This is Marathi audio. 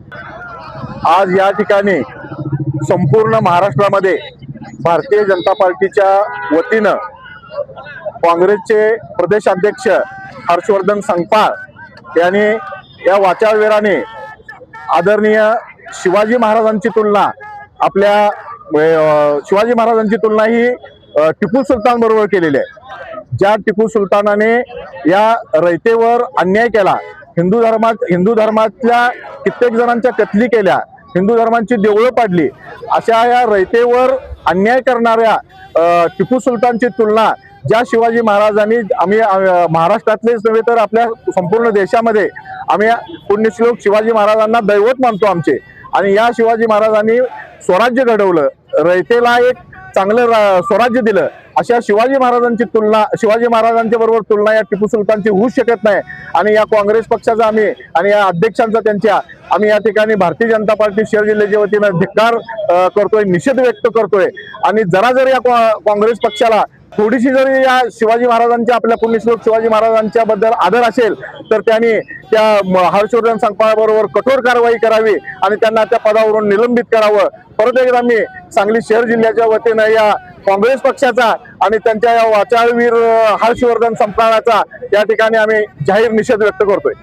आज या ठिकाणी संपूर्ण महाराष्ट्रामध्ये भारतीय जनता पार्टीच्या वतीनं काँग्रेसचे प्रदेशाध्यक्ष हर्षवर्धन संकपाळ यांनी या वाचाळवीराने आदरणीय शिवाजी महाराजांची तुलना शिवाजी महाराजांची तुलना ही टिपू सुलतान बरोबर केलेली आहे। ज्या टिपू सुलतानाने या रयतेवर अन्याय केला, हिंदू धर्मातल्या कित्येक जणांच्या कत्ली केल्या, हिंदू धर्मांची देवळं पाडली, अशा या रयतेवर अन्याय करणाऱ्या टिपू सुलतानची तुलना ज्या शिवाजी महाराजांनी आम्ही महाराष्ट्रातलेच नव्हे तर आपल्या संपूर्ण देशामध्ये आम्ही पुण्यश्लोक शिवाजी महाराजांना दैवत मानतो आमचे। आणि या शिवाजी महाराजांनी स्वराज्य घडवलं, रयतेला एक चांगलं स्वराज्य दिलं, अशा शिवाजी महाराजांच्या बरोबर तुलना या टिपू सुलतानची होऊ शकत नाही। आणि या काँग्रेस पक्षाचा आणि या अध्यक्षांचा आम्ही या ठिकाणी भारतीय जनता पार्टी शहर जिल्ह्याच्या वतीनं धिक्कार करतोय, निषेध व्यक्त करतोय। आणि जरा जरी या काँग्रेस पक्षाला थोडीशी जरी या शिवाजी महाराजांच्या, आपल्या पुण्यश्लोक शिवाजी महाराजांच्या बद्दल आदर असेल तर त्यांनी त्या हर्षवर्धन संकपाळ बरोबर कठोर कारवाई करावी आणि त्यांना त्या पदावरून निलंबित करावं। परत एकदा मी सांगली शहर जिल्ह्याच्या वतीनं या काँग्रेस पक्षाचा आणि त्यांच्या या वाचाळवीर हर्षवर्धन संकपाळाचा या ठिकाणी आम्ही जाहीर निषेध व्यक्त करतोय।